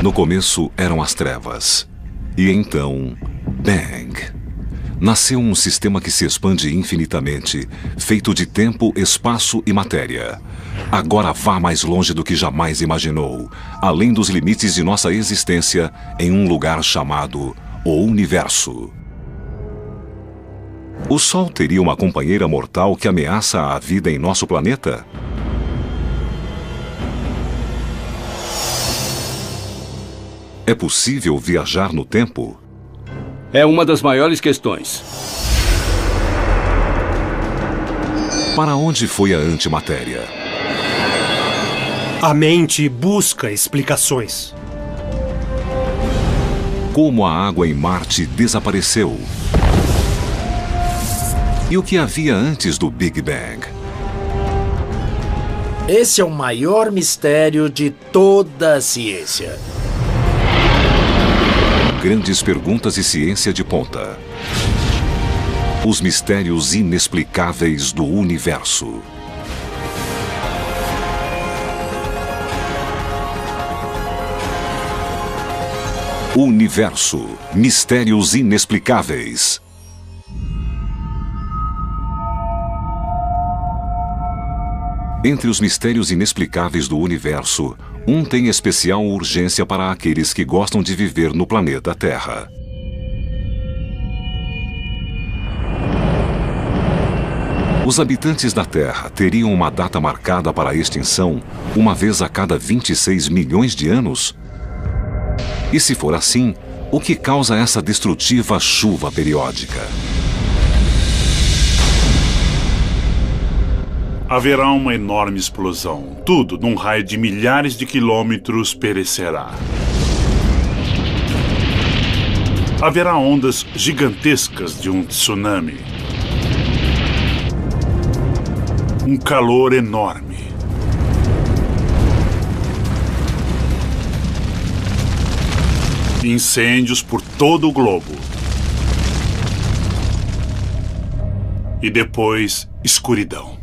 No começo eram as trevas. E então, Bang! Nasceu um sistema que se expande infinitamente, feito de tempo, espaço e matéria. Agora vá mais longe do que jamais imaginou, além dos limites de nossa existência, em um lugar chamado o Universo. O Sol teria uma companheira mortal que ameaça a vida em nosso planeta? É possível viajar no tempo? É uma das maiores questões. Para onde foi a antimatéria? A mente busca explicações. Como a água em Marte desapareceu? E o que havia antes do Big Bang? Esse é o maior mistério de toda a ciência. Grandes perguntas e ciência de ponta. Os mistérios inexplicáveis do universo. Universo. Mistérios inexplicáveis. Entre os mistérios inexplicáveis do universo, um tem especial urgência para aqueles que gostam de viver no planeta Terra. Os habitantes da Terra teriam uma data marcada para a extinção uma vez a cada 26 milhões de anos? E se for assim, o que causa essa destrutiva chuva periódica? Haverá uma enorme explosão. Tudo, num raio de milhares de quilômetros, perecerá. Haverá ondas gigantescas de um tsunami. Um calor enorme. Incêndios por todo o globo. E depois, escuridão.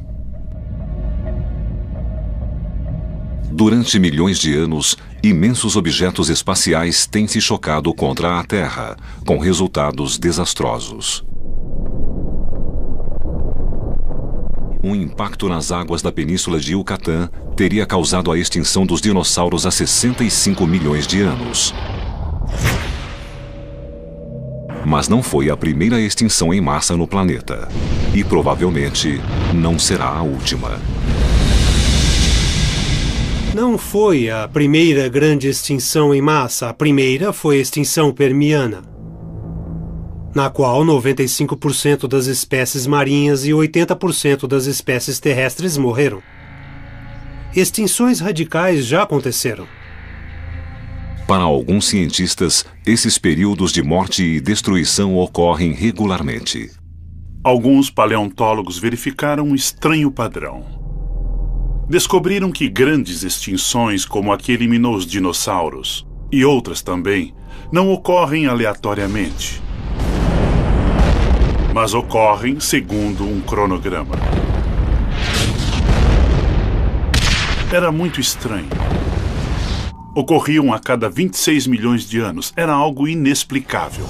Durante milhões de anos, imensos objetos espaciais têm se chocado contra a Terra, com resultados desastrosos. Um impacto nas águas da península de Yucatán teria causado a extinção dos dinossauros há 65 milhões de anos. Mas não foi a primeira extinção em massa no planeta. E provavelmente não será a última. Não foi a primeira grande extinção em massa. A primeira foi a extinção permiana, na qual 95% das espécies marinhas e 80% das espécies terrestres morreram. Extinções radicais já aconteceram. Para alguns cientistas, esses períodos de morte e destruição ocorrem regularmente. Alguns paleontólogos verificaram um estranho padrão. Descobriram que grandes extinções, como a que eliminou os dinossauros, e outras também, não ocorrem aleatoriamente, mas ocorrem segundo um cronograma. Era muito estranho. Ocorriam a cada 26 milhões de anos. Era algo inexplicável.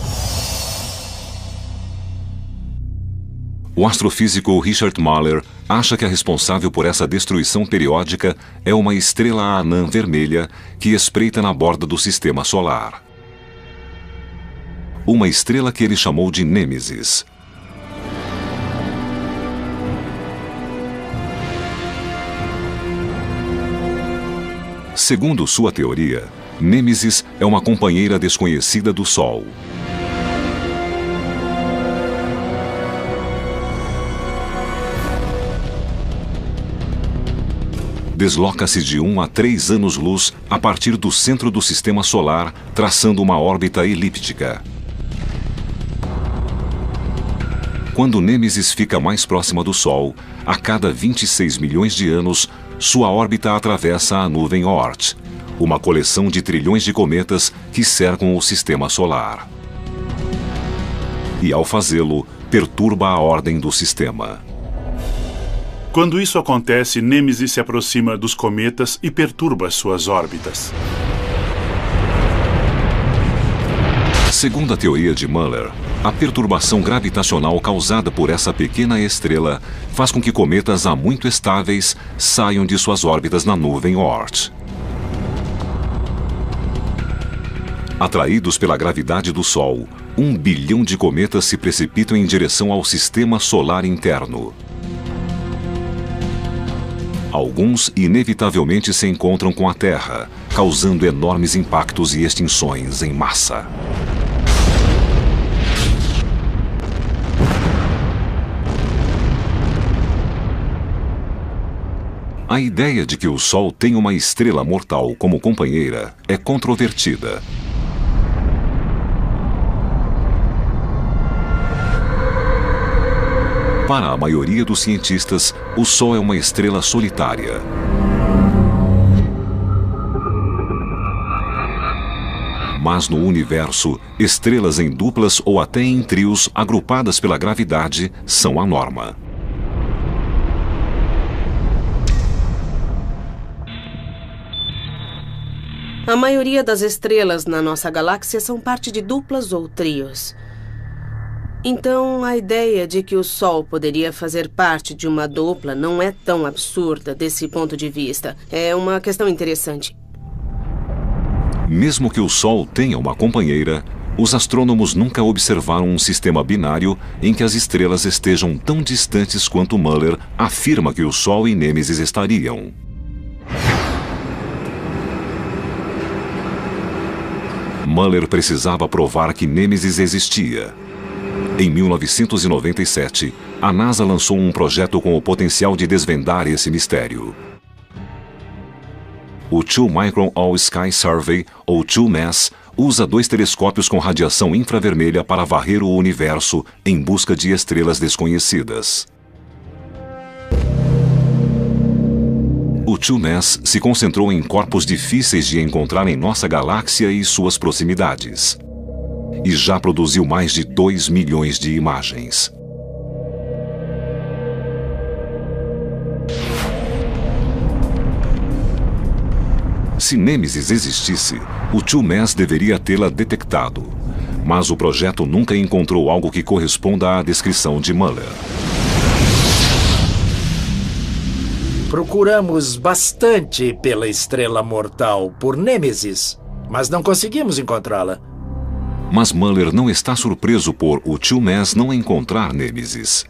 O astrofísico Richard Mahler acha que a responsável por essa destruição periódica é uma estrela anã vermelha que espreita na borda do sistema solar. Uma estrela que ele chamou de Nêmesis. Segundo sua teoria, Nêmesis é uma companheira desconhecida do Sol. Desloca-se de 1 a 3 anos-luz a partir do centro do sistema solar, traçando uma órbita elíptica. Quando Nêmesis fica mais próxima do Sol, a cada 26 milhões de anos, sua órbita atravessa a nuvem Oort, uma coleção de trilhões de cometas que cercam o sistema solar. E ao fazê-lo, perturba a ordem do sistema. Quando isso acontece, Nêmesis se aproxima dos cometas e perturba suas órbitas. Segundo a teoria de Muller, a perturbação gravitacional causada por essa pequena estrela faz com que cometas há muito estáveis saiam de suas órbitas na nuvem Oort. Atraídos pela gravidade do Sol, 1 bilhão de cometas se precipitam em direção ao sistema solar interno. Alguns inevitavelmente se encontram com a Terra, causando enormes impactos e extinções em massa. A ideia de que o Sol tem uma estrela mortal como companheira é controvertida. Para a maioria dos cientistas, o Sol é uma estrela solitária. Mas no universo, estrelas em duplas ou até em trios agrupadas pela gravidade são a norma. A maioria das estrelas na nossa galáxia são parte de duplas ou trios. Então, a ideia de que o Sol poderia fazer parte de uma dupla não é tão absurda desse ponto de vista. É uma questão interessante. Mesmo que o Sol tenha uma companheira, os astrônomos nunca observaram um sistema binário em que as estrelas estejam tão distantes quanto Muller afirma que o Sol e Nêmesis estariam. Muller precisava provar que Nêmesis existia. Em 1997, a NASA lançou um projeto com o potencial de desvendar esse mistério. O Two Micron All-Sky Survey, ou TWO-MASS, usa 2 telescópios com radiação infravermelha para varrer o universo em busca de estrelas desconhecidas. O TWO-MASS se concentrou em corpos difíceis de encontrar em nossa galáxia e suas proximidades. E já produziu mais de 2 milhões de imagens. Se Nêmesis existisse, o TWO-MASS deveria tê-la detectado. Mas o projeto nunca encontrou algo que corresponda à descrição de Muller. Procuramos bastante pela estrela mortal por Nêmesis, mas não conseguimos encontrá-la. Mas Muller não está surpreso por o TWO-MASS não encontrar Nêmesis.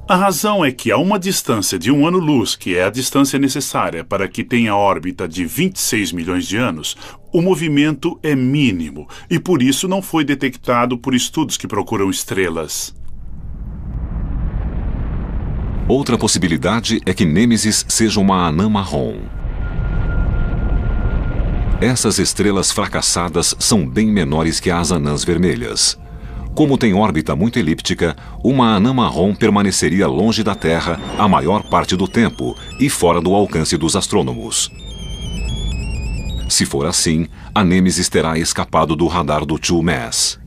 A razão é que a uma distância de 1 ano-luz, que é a distância necessária para que tenha órbita de 26 milhões de anos, o movimento é mínimo e por isso não foi detectado por estudos que procuram estrelas. Outra possibilidade é que Nêmesis seja uma anã marrom. Essas estrelas fracassadas são bem menores que as anãs vermelhas. Como tem órbita muito elíptica, uma anã marrom permaneceria longe da Terra a maior parte do tempo e fora do alcance dos astrônomos. Se for assim, a Nêmesis terá escapado do radar do TWO-MASS.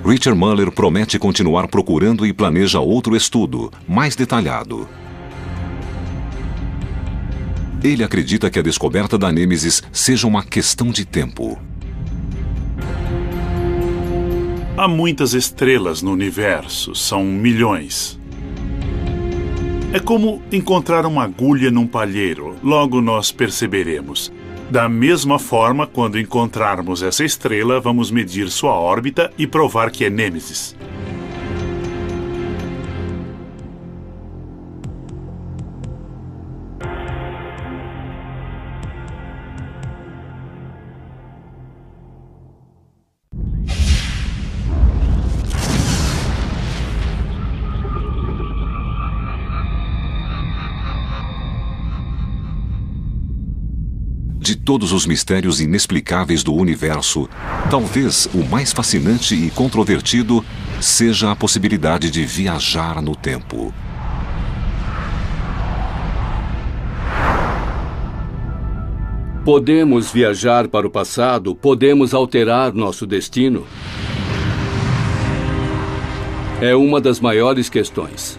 Richard Muller promete continuar procurando e planeja outro estudo, mais detalhado. Ele acredita que a descoberta da Nêmesis seja uma questão de tempo. Há muitas estrelas no universo, são milhões. É como encontrar uma agulha num palheiro, logo nós perceberemos. Da mesma forma, quando encontrarmos essa estrela, vamos medir sua órbita e provar que é Nêmesis. De todos os mistérios inexplicáveis do universo, talvez o mais fascinante e controvertido seja a possibilidade de viajar no tempo. Podemos viajar para o passado, podemos alterar nosso destino. É uma das maiores questões.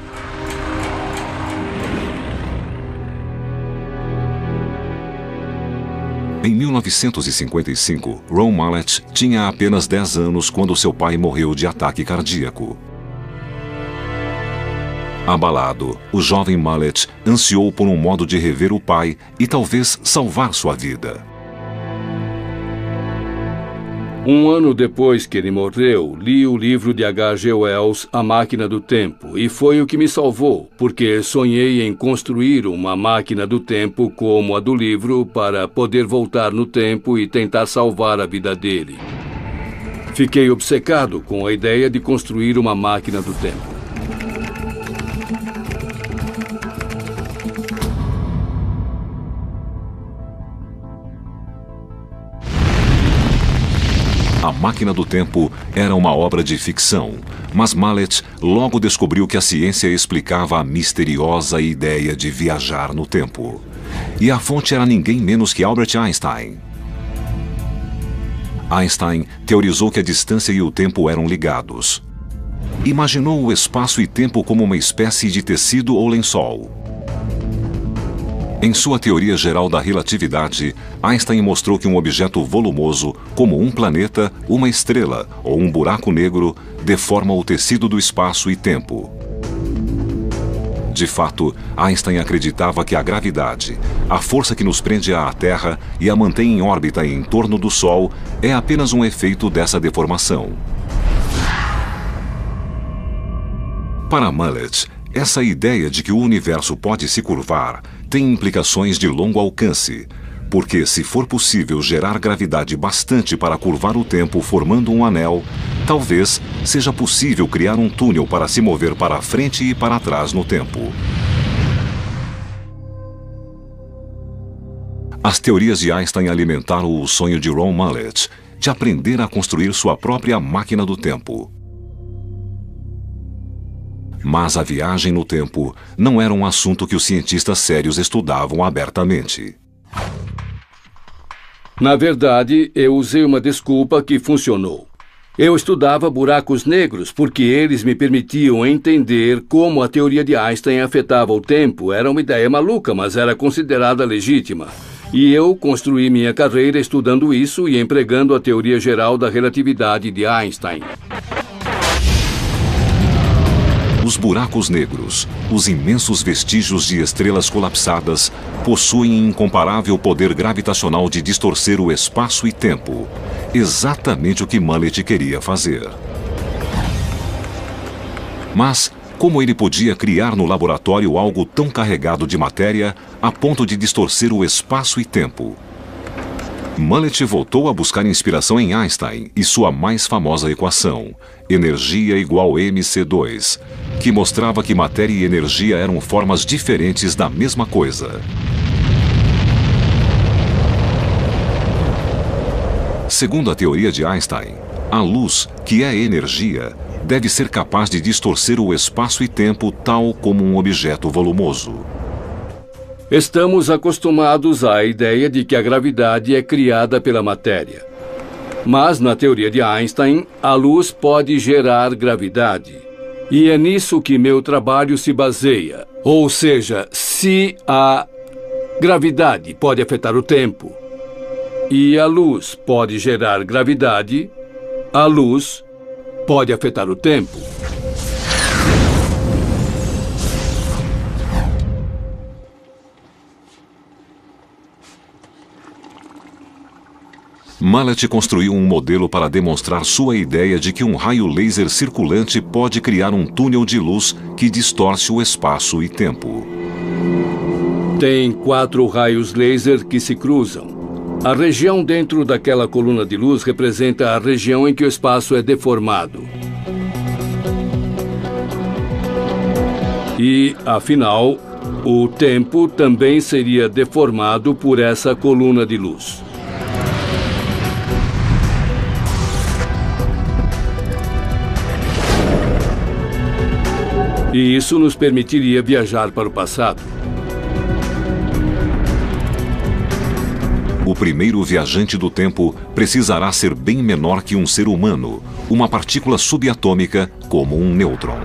Em 1955, Ron Mallett tinha apenas 10 anos quando seu pai morreu de ataque cardíaco. Abalado, o jovem Mallett ansiou por um modo de rever o pai e talvez salvar sua vida. Um ano depois que ele morreu, li o livro de H.G. Wells, A Máquina do Tempo, e foi o que me salvou, porque sonhei em construir uma máquina do tempo como a do livro para poder voltar no tempo e tentar salvar a vida dele. Fiquei obcecado com a ideia de construir uma máquina do tempo. A Máquina do Tempo era uma obra de ficção, mas Mallett logo descobriu que a ciência explicava a misteriosa ideia de viajar no tempo. E a fonte era ninguém menos que Albert Einstein. Einstein teorizou que a distância e o tempo eram ligados. Imaginou o espaço e tempo como uma espécie de tecido ou lençol. Em sua teoria geral da relatividade, Einstein mostrou que um objeto volumoso, como um planeta, uma estrela ou um buraco negro, deforma o tecido do espaço e tempo. De fato, Einstein acreditava que a gravidade, a força que nos prende à Terra e a mantém em órbita em torno do Sol, é apenas um efeito dessa deformação. Para Mallett, essa ideia de que o universo pode se curvar tem implicações de longo alcance, porque se for possível gerar gravidade bastante para curvar o tempo formando um anel, talvez seja possível criar um túnel para se mover para frente e para trás no tempo. As teorias de Einstein alimentaram o sonho de Ron Mallett de aprender a construir sua própria máquina do tempo. Mas a viagem no tempo não era um assunto que os cientistas sérios estudavam abertamente. Na verdade, eu usei uma desculpa que funcionou. Eu estudava buracos negros porque eles me permitiam entender como a teoria de Einstein afetava o tempo. Era uma ideia maluca, mas era considerada legítima. E eu construí minha carreira estudando isso e empregando a teoria geral da relatividade de Einstein. Os buracos negros, os imensos vestígios de estrelas colapsadas, possuem incomparável poder gravitacional de distorcer o espaço e tempo. Exatamente o que Mallett queria fazer. Mas, como ele podia criar no laboratório algo tão carregado de matéria a ponto de distorcer o espaço e tempo? Mallett voltou a buscar inspiração em Einstein e sua mais famosa equação, energia igual mc2, que mostrava que matéria e energia eram formas diferentes da mesma coisa. Segundo a teoria de Einstein, a luz, que é energia, deve ser capaz de distorcer o espaço e tempo tal como um objeto volumoso. Estamos acostumados à ideia de que a gravidade é criada pela matéria. Mas, na teoria de Einstein, a luz pode gerar gravidade. E é nisso que meu trabalho se baseia. Ou seja, se a gravidade pode afetar o tempo e a luz pode gerar gravidade, a luz pode afetar o tempo. Mallett construiu um modelo para demonstrar sua ideia de que um raio laser circulante pode criar um túnel de luz que distorce o espaço e tempo. Tem 4 raios laser que se cruzam. A região dentro daquela coluna de luz representa a região em que o espaço é deformado. E, afinal, o tempo também seria deformado por essa coluna de luz. E isso nos permitiria viajar para o passado. O primeiro viajante do tempo precisará ser bem menor que um ser humano, uma partícula subatômica como um nêutron.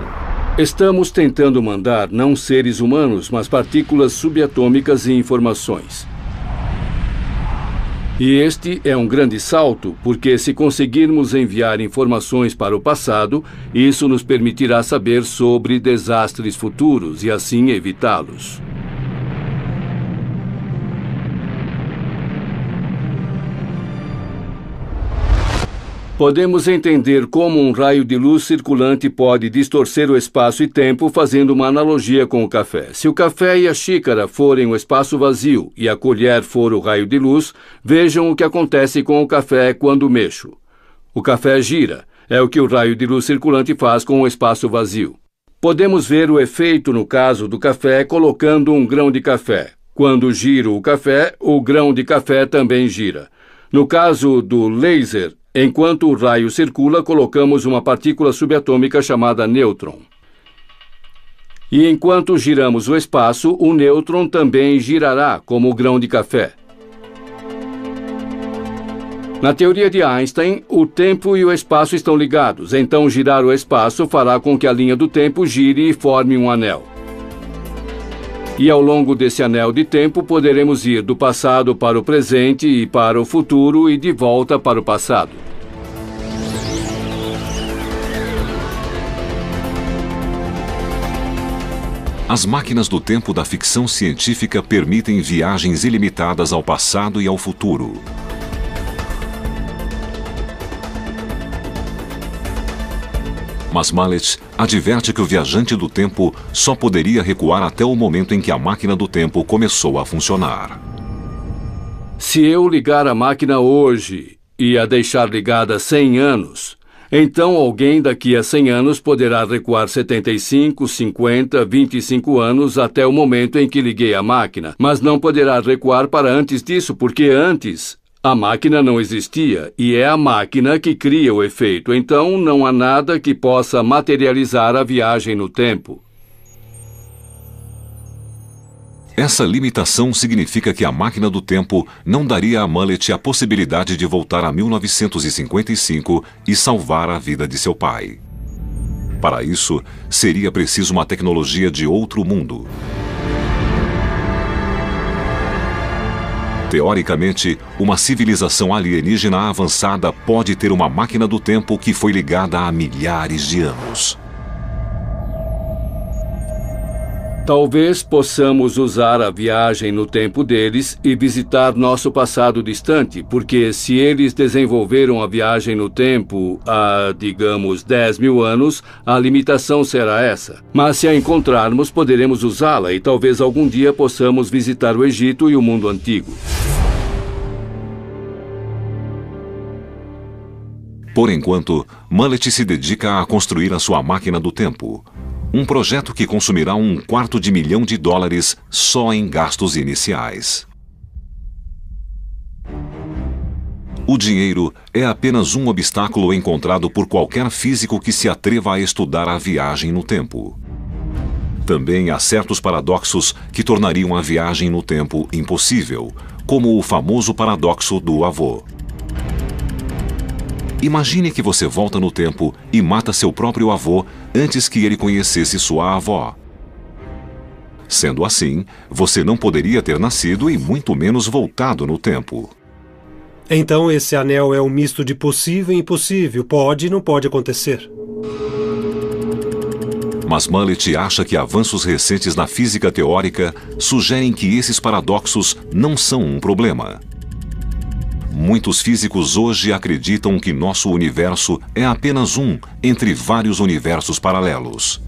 Estamos tentando mandar não seres humanos, mas partículas subatômicas e informações. E este é um grande salto, porque se conseguirmos enviar informações para o passado, isso nos permitirá saber sobre desastres futuros e assim evitá-los. Podemos entender como um raio de luz circulante pode distorcer o espaço e tempo fazendo uma analogia com o café. Se o café e a xícara forem o espaço vazio e a colher for o raio de luz, vejam o que acontece com o café quando mexo. O café gira. É o que o raio de luz circulante faz com o espaço vazio. Podemos ver o efeito no caso do café colocando um grão de café. Quando giro o café, o grão de café também gira. No caso do laser, enquanto o raio circula, colocamos uma partícula subatômica chamada nêutron. E enquanto giramos o espaço, o nêutron também girará, como o grão de café. Na teoria de Einstein, o tempo e o espaço estão ligados, então girar o espaço fará com que a linha do tempo gire e forme um anel. E ao longo desse anel de tempo, poderemos ir do passado para o presente e para o futuro e de volta para o passado. As máquinas do tempo da ficção científica permitem viagens ilimitadas ao passado e ao futuro. Mas Mallet adverte que o viajante do tempo só poderia recuar até o momento em que a máquina do tempo começou a funcionar. Se eu ligar a máquina hoje e a deixar ligada 100 anos, então alguém daqui a 100 anos poderá recuar 75, 50, 25 anos até o momento em que liguei a máquina, mas não poderá recuar para antes disso, porque antes a máquina não existia e é a máquina que cria o efeito, então não há nada que possa materializar a viagem no tempo. Essa limitação significa que a máquina do tempo não daria a Mallet a possibilidade de voltar a 1955 e salvar a vida de seu pai. Para isso, seria preciso uma tecnologia de outro mundo. Teoricamente, uma civilização alienígena avançada pode ter uma máquina do tempo que foi ligada há milhares de anos. Talvez possamos usar a viagem no tempo deles e visitar nosso passado distante, porque se eles desenvolveram a viagem no tempo há, digamos, 10 mil anos, a limitação será essa. Mas se a encontrarmos, poderemos usá-la e talvez algum dia possamos visitar o Egito e o mundo antigo. Por enquanto, Mallet se dedica a construir a sua máquina do tempo. Um projeto que consumirá $250 milhões só em gastos iniciais. O dinheiro é apenas um obstáculo encontrado por qualquer físico que se atreva a estudar a viagem no tempo. Também há certos paradoxos que tornariam a viagem no tempo impossível, como o famoso paradoxo do avô. Imagine que você volta no tempo e mata seu próprio avô antes que ele conhecesse sua avó. Sendo assim, você não poderia ter nascido e muito menos voltado no tempo. Então esse anel é um misto de possível e impossível. Pode e não pode acontecer. Mas Mallet acha que avanços recentes na física teórica sugerem que esses paradoxos não são um problema. Muitos físicos hoje acreditam que nosso universo é apenas um entre vários universos paralelos.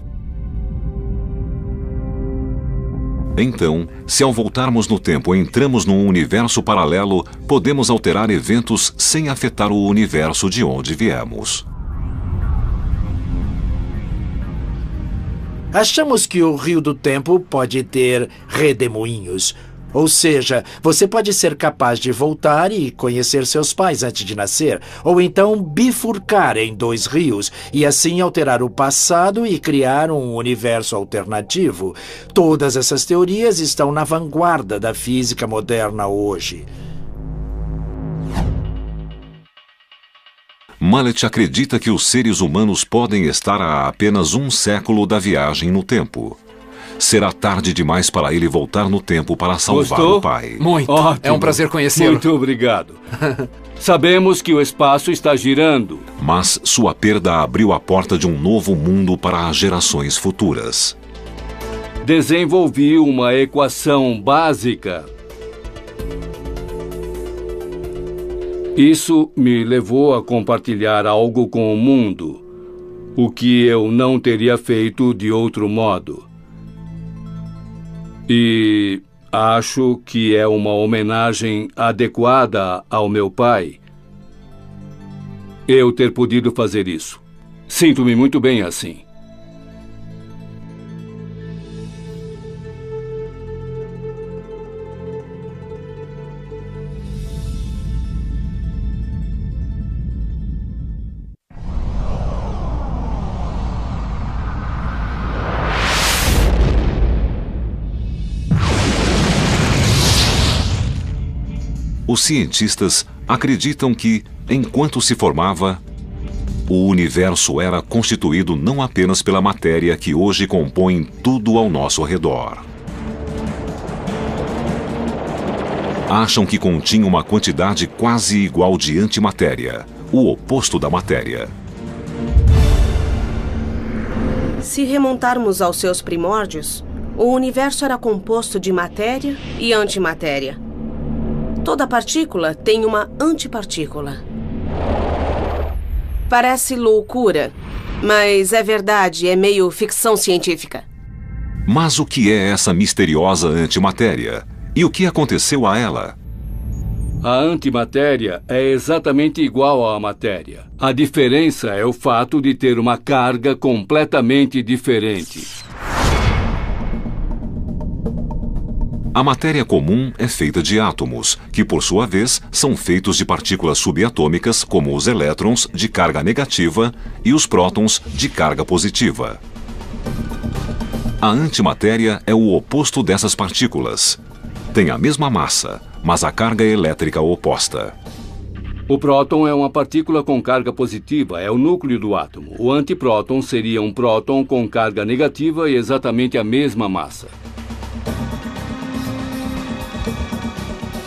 Então, se ao voltarmos no tempo entramos num universo paralelo, podemos alterar eventos sem afetar o universo de onde viemos. Achamos que o Rio do Tempo pode ter redemoinhos. Ou seja, você pode ser capaz de voltar e conhecer seus pais antes de nascer, ou então bifurcar em 2 rios e assim alterar o passado e criar um universo alternativo. Todas essas teorias estão na vanguarda da física moderna hoje. Mallet acredita que os seres humanos podem estar a apenas um século da viagem no tempo. será tarde demais para ele voltar no tempo para salvar Gostou? o pai. Muito. Ótimo. É um prazer conhecê-lo. Muito obrigado. Sabemos que o espaço está girando. Mas sua perda abriu a porta de um novo mundo para as gerações futuras. Desenvolvi uma equação básica. Isso me levou a compartilhar algo com o mundo, o que eu não teria feito de outro modo. E acho que é uma homenagem adequada ao meu pai eu ter podido fazer isso. Sinto-me muito bem assim. Os cientistas acreditam que, enquanto se formava, o universo era constituído não apenas pela matéria que hoje compõe tudo ao nosso redor. Acham que continha uma quantidade quase igual de antimatéria, o oposto da matéria. Se remontarmos aos seus primórdios, o universo era composto de matéria e antimatéria. Toda partícula tem uma antipartícula. Parece loucura, mas é verdade, é meio ficção científica. Mas o que é essa misteriosa antimatéria? E o que aconteceu a ela? A antimatéria é exatamente igual à matéria. A diferença é o fato de ter uma carga completamente diferente. A matéria comum é feita de átomos, que por sua vez são feitos de partículas subatômicas, como os elétrons de carga negativa e os prótons de carga positiva. A antimatéria é o oposto dessas partículas. Tem a mesma massa, mas a carga elétrica oposta. O próton é uma partícula com carga positiva, é o núcleo do átomo. O antipróton seria um próton com carga negativa e exatamente a mesma massa.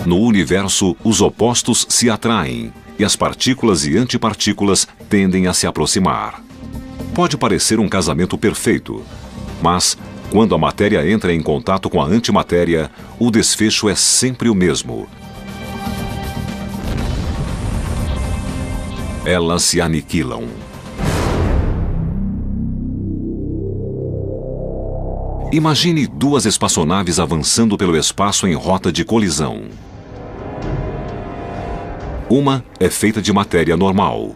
No universo, os opostos se atraem e as partículas e antipartículas tendem a se aproximar. Pode parecer um casamento perfeito, mas quando a matéria entra em contato com a antimatéria, o desfecho é sempre o mesmo. Elas se aniquilam. Imagine duas espaçonaves avançando pelo espaço em rota de colisão. Uma é feita de matéria normal.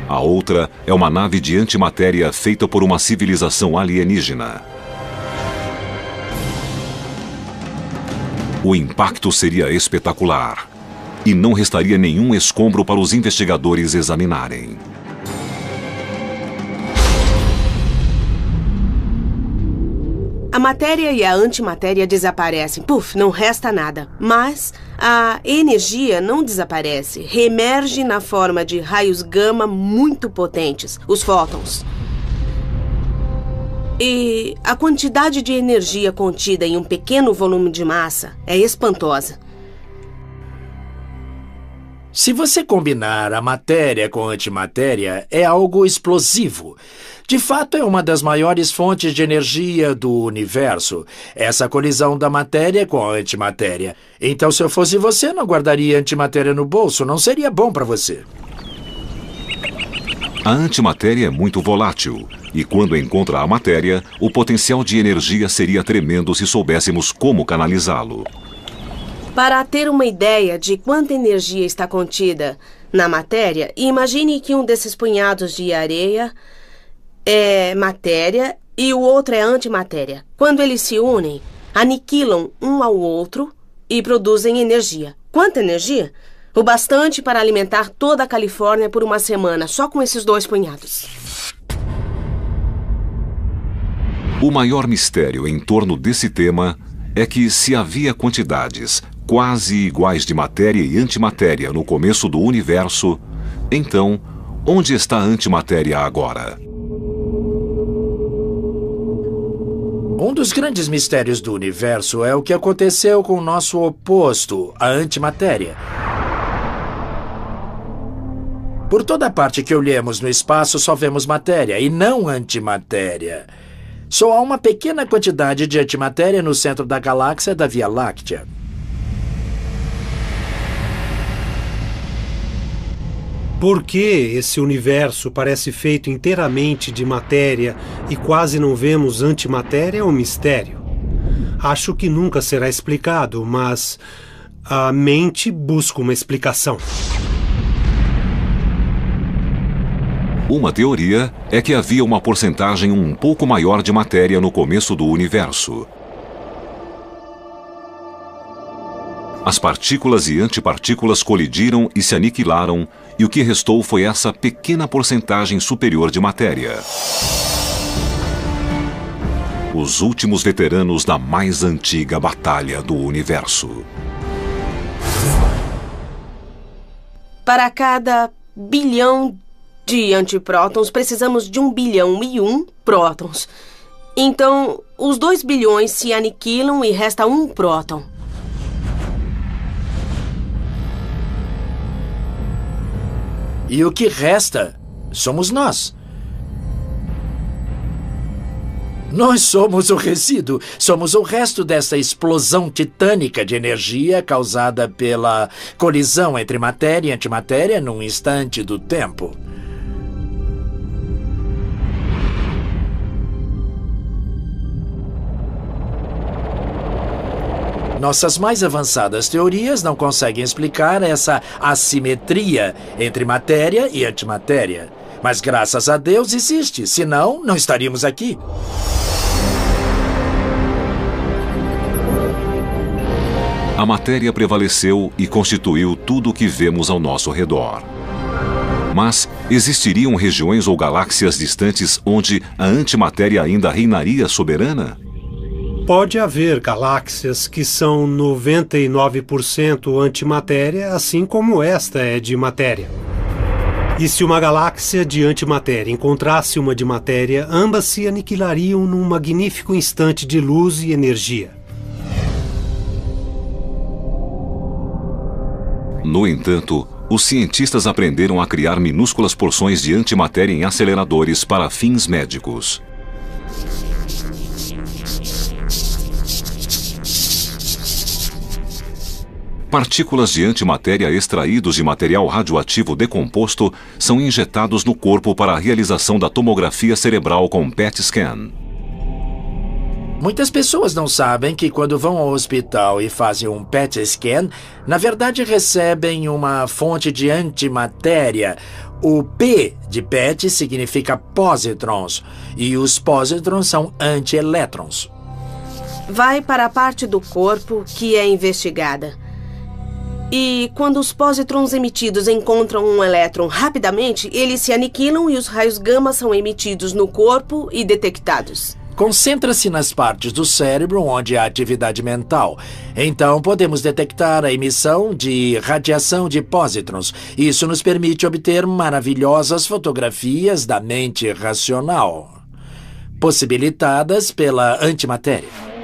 A outra é uma nave de antimatéria feita por uma civilização alienígena. O impacto seria espetacular e não restaria nenhum escombro para os investigadores examinarem. A matéria e a antimatéria desaparecem. Puf, não resta nada. Mas a energia não desaparece. Reemerge na forma de raios gama muito potentes, os fótons. E a quantidade de energia contida em um pequeno volume de massa é espantosa. Se você combinar a matéria com a antimatéria, é algo explosivo. De fato, é uma das maiores fontes de energia do universo, essa colisão da matéria com a antimatéria. Então, se eu fosse você, não guardaria antimatéria no bolso, não seria bom para você. A antimatéria é muito volátil, e quando encontra a matéria, o potencial de energia seria tremendo se soubéssemos como canalizá-lo. Para ter uma ideia de quanta energia está contida na matéria, imagine que um desses punhados de areia é matéria e o outro é antimatéria. Quando eles se unem, aniquilam um ao outro e produzem energia. Quanta energia? O bastante para alimentar toda a Califórnia por uma semana, só com esses dois punhados. O maior mistério em torno desse tema é que se havia quantidades quase iguais de matéria e antimatéria no começo do universo, então, onde está a antimatéria agora? Um dos grandes mistérios do universo é o que aconteceu com o nosso oposto, a antimatéria. Por toda parte que olhemos no espaço, só vemos matéria e não antimatéria. Só há uma pequena quantidade de antimatéria no centro da galáxia da Via Láctea. Por que esse universo parece feito inteiramente de matéria e quase não vemos antimatéria é um mistério. Acho que nunca será explicado, mas a mente busca uma explicação. Uma teoria é que havia uma porcentagem um pouco maior de matéria no começo do universo. As partículas e antipartículas colidiram e se aniquilaram, e o que restou foi essa pequena porcentagem superior de matéria. Os últimos veteranos da mais antiga batalha do universo. Para cada bilhão de antiprótons, precisamos de 1 bilhão e 1 prótons. Então, os 2 bilhões se aniquilam e resta 1 próton. E o que resta somos nós. Nós somos o resíduo, somos o resto dessa explosão titânica de energia causada pela colisão entre matéria e antimatéria num instante do tempo. Nossas mais avançadas teorias não conseguem explicar essa assimetria entre matéria e antimatéria. Mas graças a Deus existe, senão não estaríamos aqui. A matéria prevaleceu e constituiu tudo o que vemos ao nosso redor. Mas existiriam regiões ou galáxias distantes onde a antimatéria ainda reinaria soberana? Pode haver galáxias que são 99% antimatéria, assim como esta é de matéria. E se uma galáxia de antimatéria encontrasse uma de matéria, ambas se aniquilariam num magnífico instante de luz e energia. No entanto, os cientistas aprenderam a criar minúsculas porções de antimatéria em aceleradores para fins médicos. Partículas de antimatéria extraídos de material radioativo decomposto são injetados no corpo para a realização da tomografia cerebral com PET scan. Muitas pessoas não sabem que quando vão ao hospital e fazem um PET scan, na verdade recebem uma fonte de antimatéria. O P de PET significa pósitrons e os pósitrons são antielétrons. Vai para a parte do corpo que é investigada. E quando os pósitrons emitidos encontram um elétron rapidamente, eles se aniquilam e os raios gama são emitidos no corpo e detectados. Concentra-se nas partes do cérebro onde há atividade mental. Então, podemos detectar a emissão de radiação de pósitrons. Isso nos permite obter maravilhosas fotografias da mente racional, possibilitadas pela antimatéria.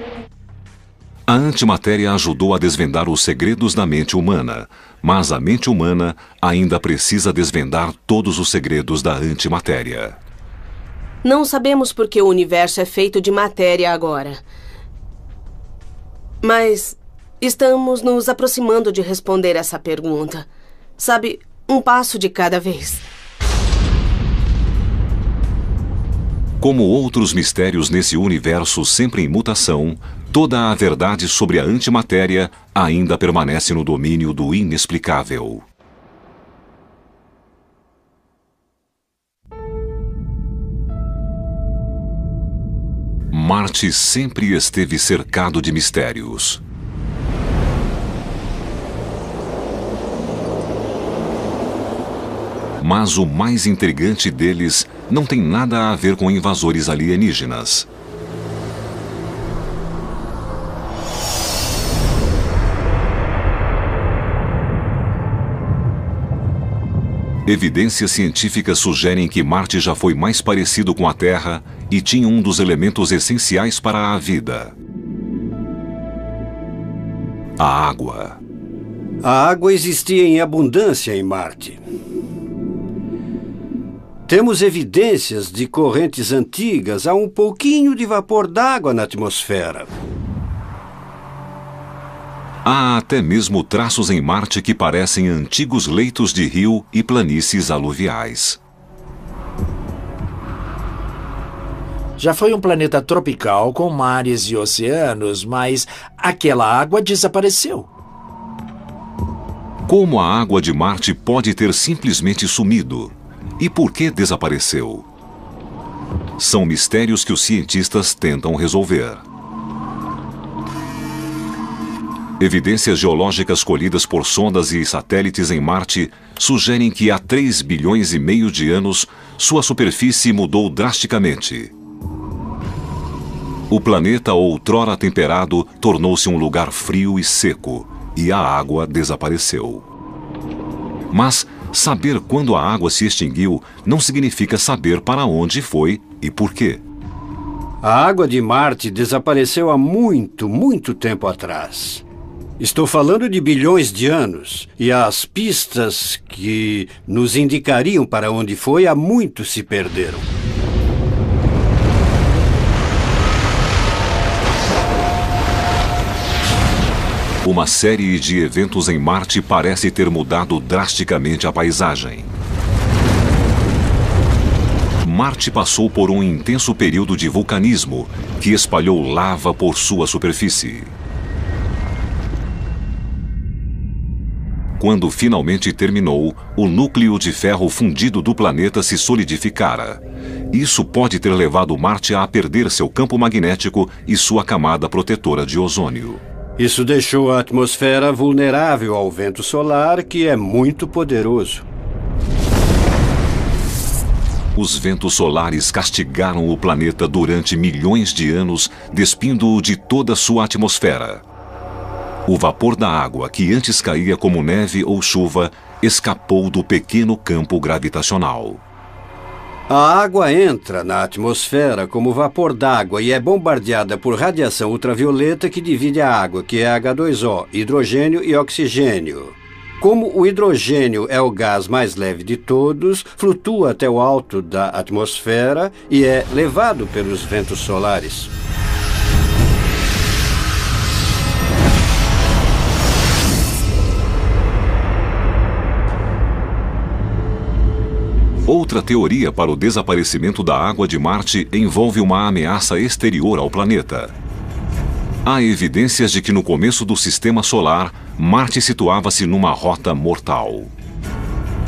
A antimatéria ajudou a desvendar os segredos da mente humana, mas a mente humana ainda precisa desvendar todos os segredos da antimatéria. Não sabemos por que o universo é feito de matéria agora. Mas estamos nos aproximando de responder essa pergunta. Sabe, um passo de cada vez. Como outros mistérios nesse universo sempre em mutação, toda a verdade sobre a antimatéria ainda permanece no domínio do inexplicável. Marte sempre esteve cercado de mistérios. Mas o mais intrigante deles não tem nada a ver com invasores alienígenas. Evidências científicas sugerem que Marte já foi mais parecido com a Terra e tinha um dos elementos essenciais para a vida: a água. A água existia em abundância em Marte. Temos evidências de correntes antigas a um pouquinho de vapor d'água na atmosfera. Há até mesmo traços em Marte que parecem antigos leitos de rio e planícies aluviais. Já foi um planeta tropical com mares e oceanos, mas aquela água desapareceu. Como a água de Marte pode ter simplesmente sumido? E por que desapareceu? São mistérios que os cientistas tentam resolver. Evidências geológicas colhidas por sondas e satélites em Marte sugerem que há 3,5 bilhões de anos sua superfície mudou drasticamente. O planeta, outrora temperado, tornou-se um lugar frio e seco, e a água desapareceu. Mas saber quando a água se extinguiu não significa saber para onde foi e por quê. A água de Marte desapareceu há muito, muito tempo atrás. Estou falando de bilhões de anos, e as pistas que nos indicariam para onde foi há muito se perderam. Uma série de eventos em Marte parece ter mudado drasticamente a paisagem. Marte passou por um intenso período de vulcanismo que espalhou lava por sua superfície. Quando finalmente terminou, o núcleo de ferro fundido do planeta se solidificara. Isso pode ter levado Marte a perder seu campo magnético e sua camada protetora de ozônio. Isso deixou a atmosfera vulnerável ao vento solar, que é muito poderoso. Os ventos solares castigaram o planeta durante milhões de anos, despindo-o de toda sua atmosfera. O vapor da água, que antes caía como neve ou chuva, escapou do pequeno campo gravitacional. A água entra na atmosfera como vapor d'água e é bombardeada por radiação ultravioleta que divide a água, que é H2O, hidrogênio e oxigênio. Como o hidrogênio é o gás mais leve de todos, flutua até o alto da atmosfera e é levado pelos ventos solares. Outra teoria para o desaparecimento da água de Marte envolve uma ameaça exterior ao planeta. Há evidências de que no começo do sistema solar, Marte situava-se numa rota mortal.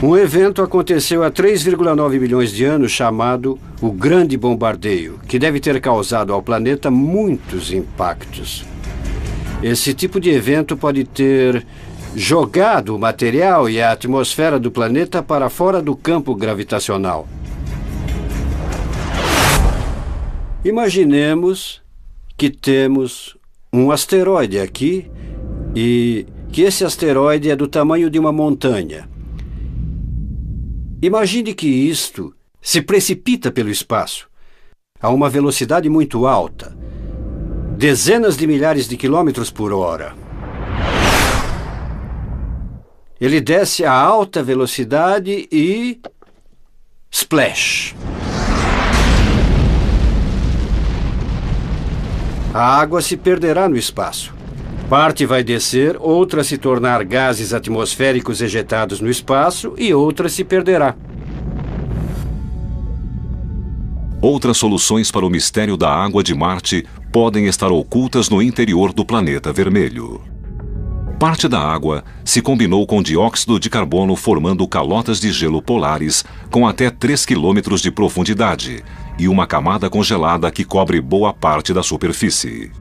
Um evento aconteceu há 3,9 bilhões de anos chamado o Grande Bombardeio, que deve ter causado ao planeta muitos impactos. Esse tipo de evento pode ter jogado o material e a atmosfera do planeta para fora do campo gravitacional. Imaginemos que temos um asteroide aqui e que esse asteroide é do tamanho de uma montanha. Imagine que isto se precipita pelo espaço a uma velocidade muito alta, dezenas de milhares de quilômetros por hora. Ele desce a alta velocidade e... splash! A água se perderá no espaço. Parte vai descer, outra se tornar gases atmosféricos ejetados no espaço e outra se perderá. Outras soluções para o mistério da água de Marte podem estar ocultas no interior do planeta vermelho. Parte da água se combinou com dióxido de carbono, formando calotas de gelo polares com até 3 quilômetros de profundidade e uma camada congelada que cobre boa parte da superfície.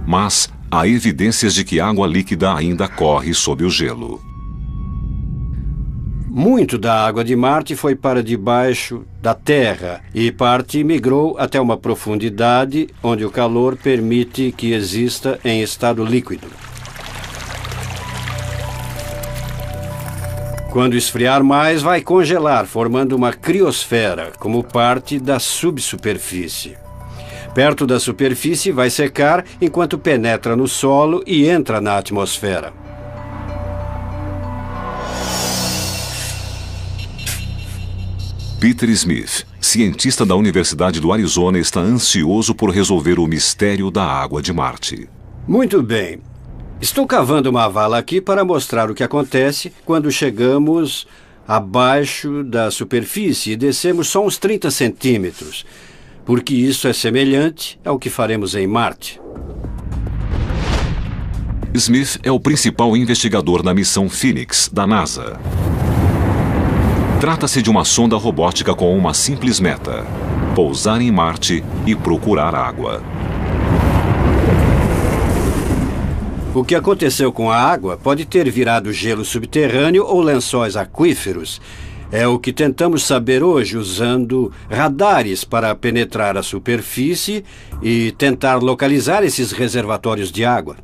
Mas há evidências de que água líquida ainda corre sob o gelo. Muito da água de Marte foi para debaixo da Terra e parte migrou até uma profundidade onde o calor permite que exista em estado líquido. Quando esfriar mais, vai congelar, formando uma criosfera, como parte da subsuperfície. Perto da superfície, vai secar enquanto penetra no solo e entra na atmosfera. Peter Smith, cientista da Universidade do Arizona, está ansioso por resolver o mistério da água de Marte. Muito bem. Estou cavando uma vala aqui para mostrar o que acontece quando chegamos abaixo da superfície e descemos só uns 30 centímetros, porque isso é semelhante ao que faremos em Marte. Smith é o principal investigador na missão Phoenix, da NASA. Trata-se de uma sonda robótica com uma simples meta: pousar em Marte e procurar água. O que aconteceu com a água pode ter virado gelo subterrâneo ou lençóis aquíferos. É o que tentamos saber hoje usando radares para penetrar a superfície e tentar localizar esses reservatórios de água.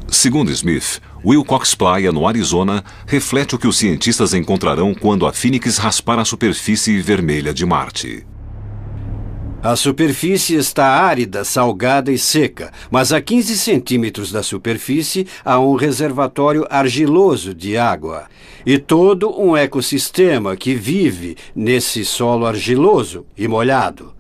Segundo Smith, Wilcox Playa, no Arizona, reflete o que os cientistas encontrarão quando a Phoenix raspar a superfície vermelha de Marte. A superfície está árida, salgada e seca, mas a 15 centímetros da superfície há um reservatório argiloso de água e todo um ecossistema que vive nesse solo argiloso e molhado.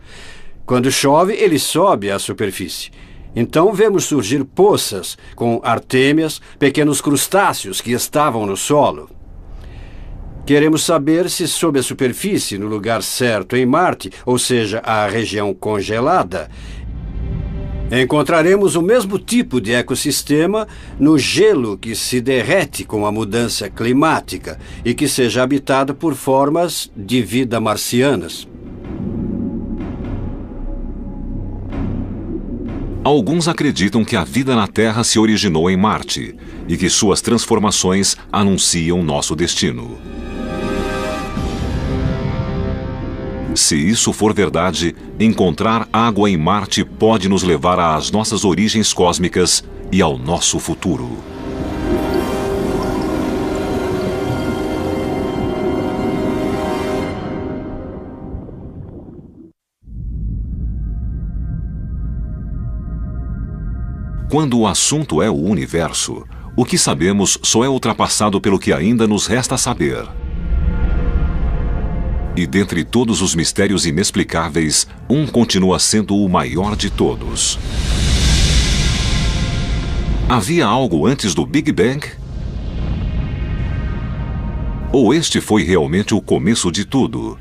Quando chove, ele sobe à superfície. Então vemos surgir poças com artêmias, pequenos crustáceos que estavam no solo. Queremos saber se sob a superfície, no lugar certo em Marte, ou seja, a região congelada, encontraremos o mesmo tipo de ecossistema no gelo que se derrete com a mudança climática e que seja habitado por formas de vida marcianas. Alguns acreditam que a vida na Terra se originou em Marte e que suas transformações anunciam nosso destino. Se isso for verdade, encontrar água em Marte pode nos levar às nossas origens cósmicas e ao nosso futuro. Quando o assunto é o universo, o que sabemos só é ultrapassado pelo que ainda nos resta saber. E dentre todos os mistérios inexplicáveis, um continua sendo o maior de todos. Havia algo antes do Big Bang? Ou este foi realmente o começo de tudo?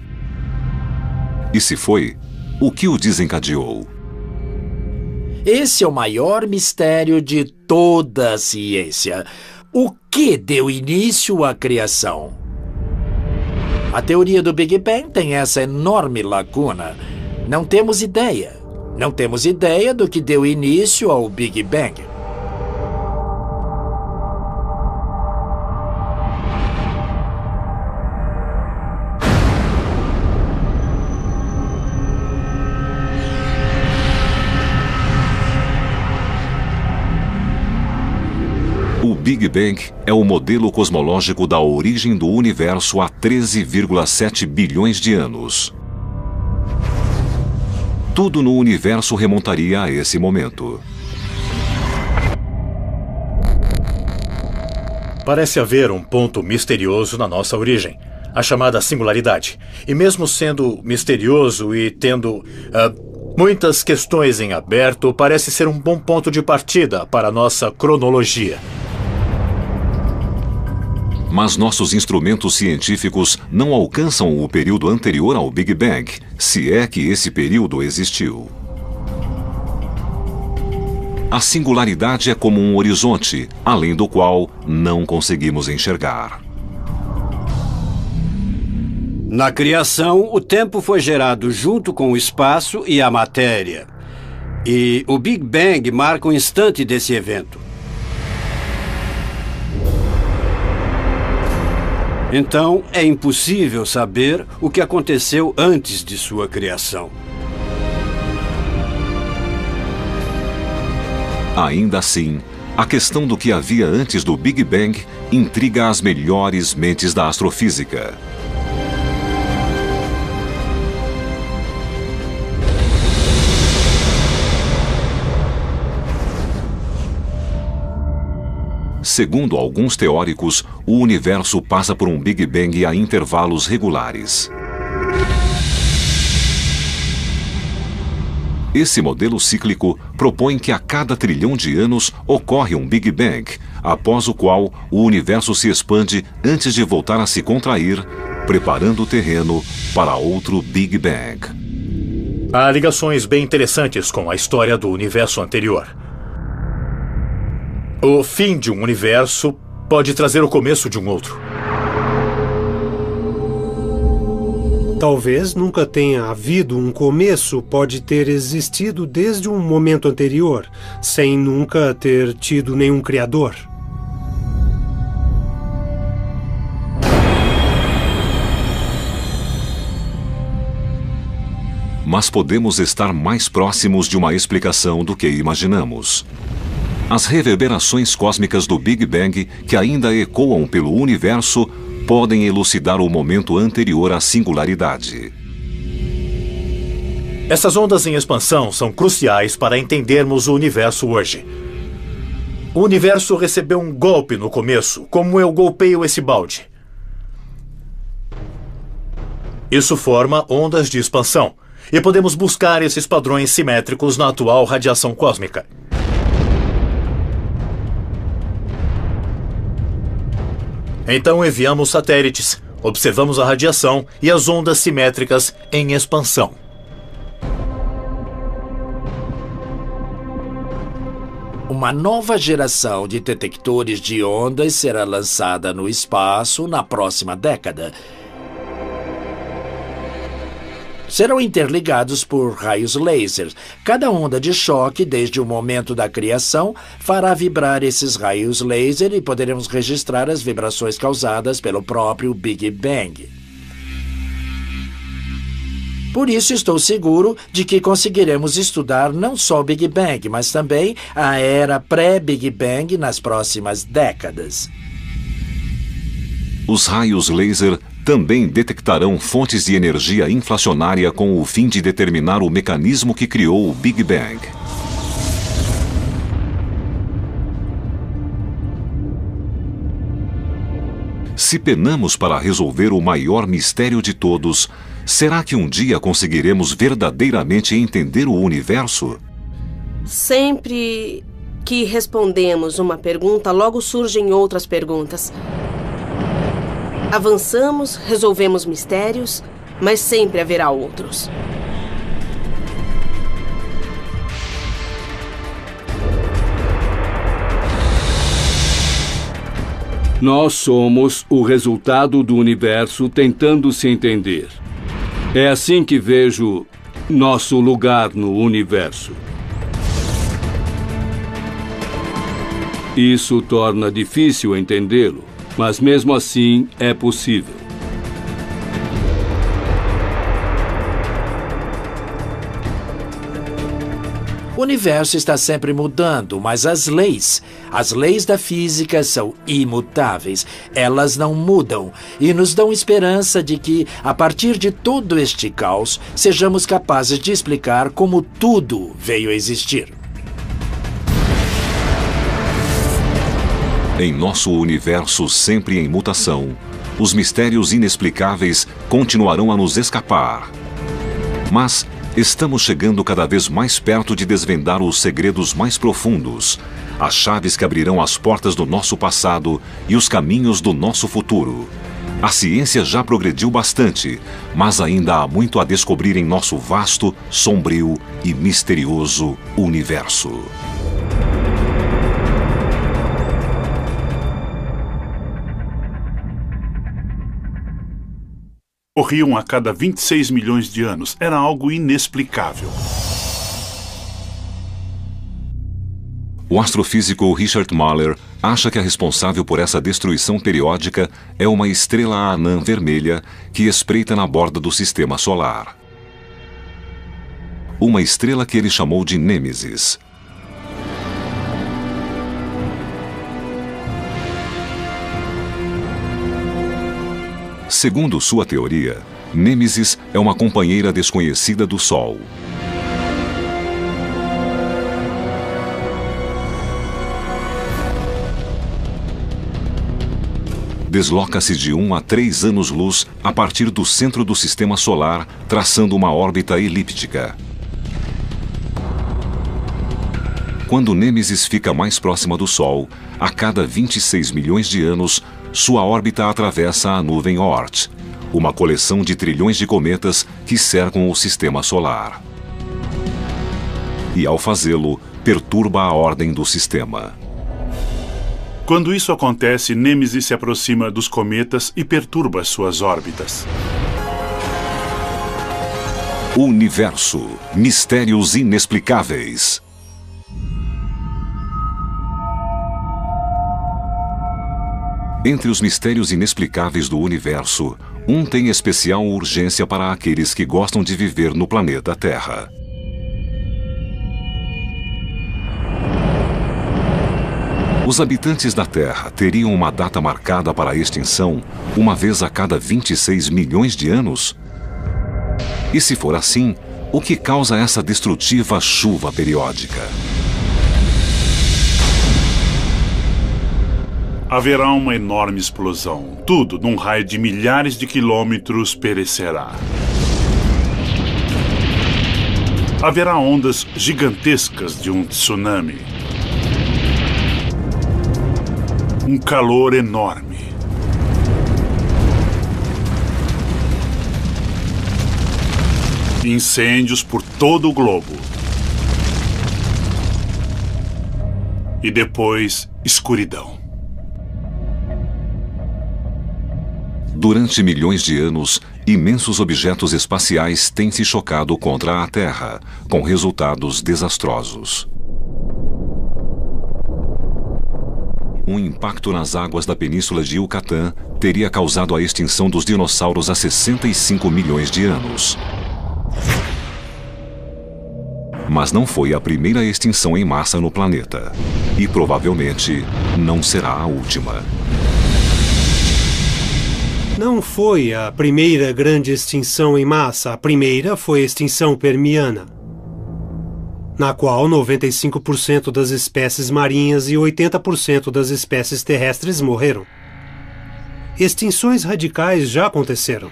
E se foi, o que o desencadeou? Esse é o maior mistério de toda a ciência. O que deu início à criação? A teoria do Big Bang tem essa enorme lacuna. Não temos ideia. Não temos ideia do que deu início ao Big Bang. O Big Bang é o modelo cosmológico da origem do universo há 13,7 bilhões de anos. Tudo no universo remontaria a esse momento. Parece haver um ponto misterioso na nossa origem, a chamada singularidade. E mesmo sendo misterioso e tendo muitas questões em aberto, parece ser um bom ponto de partida para a nossa cronologia. Mas nossos instrumentos científicos não alcançam o período anterior ao Big Bang, se é que esse período existiu. A singularidade é como um horizonte, além do qual não conseguimos enxergar. Na criação, o tempo foi gerado junto com o espaço e a matéria. E o Big Bang marca o instante desse evento. Então, é impossível saber o que aconteceu antes de sua criação. Ainda assim, A questão do que havia antes do Big Bang intriga as melhores mentes da astrofísica. Segundo alguns teóricos, o universo passa por um Big Bang a intervalos regulares. Esse modelo cíclico propõe que a cada trilhão de anos ocorre um Big Bang, após o qual o universo se expande antes de voltar a se contrair, preparando o terreno para outro Big Bang. Há ligações bem interessantes com a história do universo anterior. O fim de um universo pode trazer o começo de um outro. Talvez nunca tenha havido um começo, pode ter existido desde um momento anterior, sem nunca ter tido nenhum criador. Mas podemos estar mais próximos de uma explicação do que imaginamos. As reverberações cósmicas do Big Bang, que ainda ecoam pelo universo, podem elucidar o momento anterior à singularidade. Essas ondas em expansão são cruciais para entendermos o universo hoje. O universo recebeu um golpe no começo, como eu golpeio esse balde. Isso forma ondas de expansão, e podemos buscar esses padrões simétricos na atual radiação cósmica. Então enviamos satélites, observamos a radiação e as ondas simétricas em expansão. Uma nova geração de detectores de ondas será lançada no espaço na próxima década. Serão interligados por raios lasers. Cada onda de choque, desde o momento da criação, fará vibrar esses raios laser e poderemos registrar as vibrações causadas pelo próprio Big Bang. Por isso, estou seguro de que conseguiremos estudar não só o Big Bang, mas também a era pré-Big Bang nas próximas décadas. Os raios laser também detectarão fontes de energia inflacionária com o fim de determinar o mecanismo que criou o Big Bang. Se penamos para resolver o maior mistério de todos, será que um dia conseguiremos verdadeiramente entender o universo? Sempre que respondemos uma pergunta, logo surgem outras perguntas. Avançamos, resolvemos mistérios, mas sempre haverá outros. Nós somos o resultado do universo tentando se entender. É assim que vejo nosso lugar no universo. Isso torna difícil entendê-lo, mas mesmo assim é possível. O universo está sempre mudando, mas as leis da física são imutáveis. Elas não mudam e nos dão esperança de que, a partir de todo este caos, sejamos capazes de explicar como tudo veio a existir. Em nosso universo sempre em mutação, os mistérios inexplicáveis continuarão a nos escapar. Mas estamos chegando cada vez mais perto de desvendar os segredos mais profundos, as chaves que abrirão as portas do nosso passado e os caminhos do nosso futuro. A ciência já progrediu bastante, mas ainda há muito a descobrir em nosso vasto, sombrio e misterioso universo. Morriam a cada 26 milhões de anos. Era algo inexplicável. O astrofísico Richard Mahler acha que a responsável por essa destruição periódica é uma estrela anã vermelha que espreita na borda do sistema solar. Uma estrela que ele chamou de Nêmesis. Segundo sua teoria, Nêmesis é uma companheira desconhecida do Sol. Desloca-se de 1 a 3 anos-luz a partir do centro do Sistema Solar, traçando uma órbita elíptica. Quando Nêmesis fica mais próxima do Sol, a cada 26 milhões de anos, sua órbita atravessa a nuvem Oort, uma coleção de trilhões de cometas que cercam o Sistema Solar. E, ao fazê-lo, perturba a ordem do sistema. Quando isso acontece, Nêmesis se aproxima dos cometas e perturba suas órbitas. Universo. Mistérios inexplicáveis. Entre os mistérios inexplicáveis do universo, um tem especial urgência para aqueles que gostam de viver no planeta Terra. Os habitantes da Terra teriam uma data marcada para a extinção uma vez a cada 26 milhões de anos? E se for assim, o que causa essa destrutiva chuva periódica? Haverá uma enorme explosão. Tudo, num raio de milhares de quilômetros, perecerá. Haverá ondas gigantescas de um tsunami. Um calor enorme. Incêndios por todo o globo. E depois, escuridão. Durante milhões de anos, imensos objetos espaciais têm se chocado contra a Terra, com resultados desastrosos. Um impacto nas águas da península de Yucatán teria causado a extinção dos dinossauros há 65 milhões de anos. Mas não foi a primeira extinção em massa no planeta. E provavelmente não será a última. Não foi a primeira grande extinção em massa. A primeira foi a extinção permiana, na qual 95% das espécies marinhas e 80% das espécies terrestres morreram. Extinções radicais já aconteceram.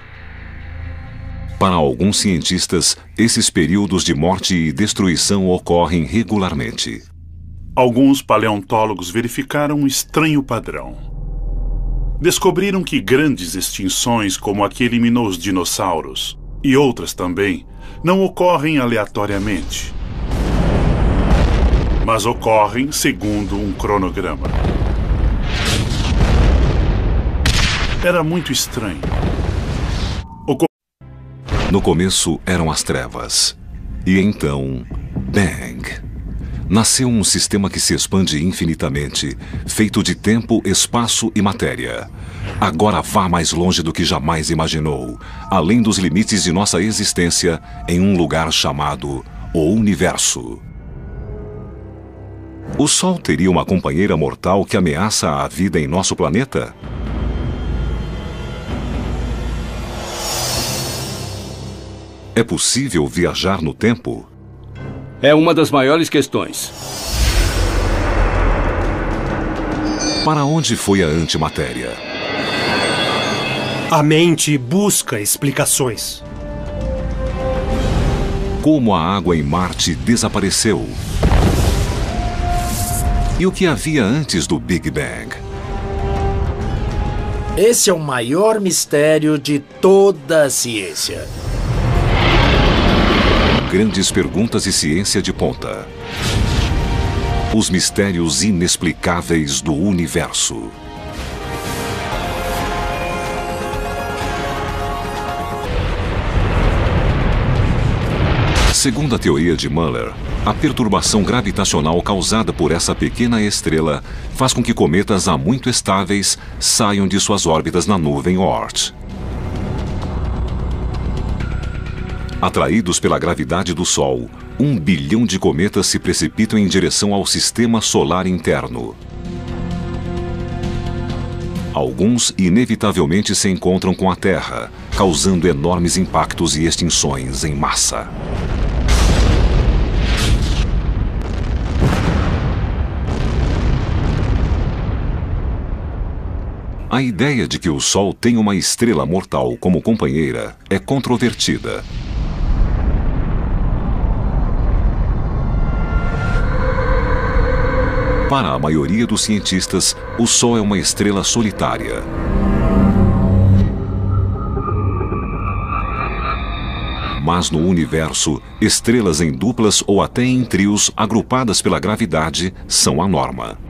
Para alguns cientistas, esses períodos de morte e destruição ocorrem regularmente. Alguns paleontólogos verificaram um estranho padrão. Descobriram que grandes extinções, como a que eliminou os dinossauros, e outras também, não ocorrem aleatoriamente, mas ocorrem segundo um cronograma. Era muito estranho. No começo eram as trevas. E então, Bang! Nasceu um sistema que se expande infinitamente, feito de tempo, espaço e matéria. Agora vá mais longe do que jamais imaginou, além dos limites de nossa existência, em um lugar chamado o Universo. O Sol teria uma companheira mortal que ameaça a vida em nosso planeta? É possível viajar no tempo? É uma das maiores questões. Para onde foi a antimatéria? A mente busca explicações. Como a água em Marte desapareceu? E o que havia antes do Big Bang? Esse é o maior mistério de toda a ciência. Grandes perguntas e ciência de ponta. Os mistérios inexplicáveis do universo. Segundo a teoria de Muller, a perturbação gravitacional causada por essa pequena estrela faz com que cometas há muito estáveis saiam de suas órbitas na nuvem Oort. Atraídos pela gravidade do Sol, 1 bilhão de cometas se precipitam em direção ao sistema solar interno. Alguns inevitavelmente se encontram com a Terra, causando enormes impactos e extinções em massa. A ideia de que o Sol tem uma estrela mortal como companheira é controvertida. Para a maioria dos cientistas, o Sol é uma estrela solitária. Mas no universo, estrelas em duplas ou até em trios agrupadas pela gravidade são a norma.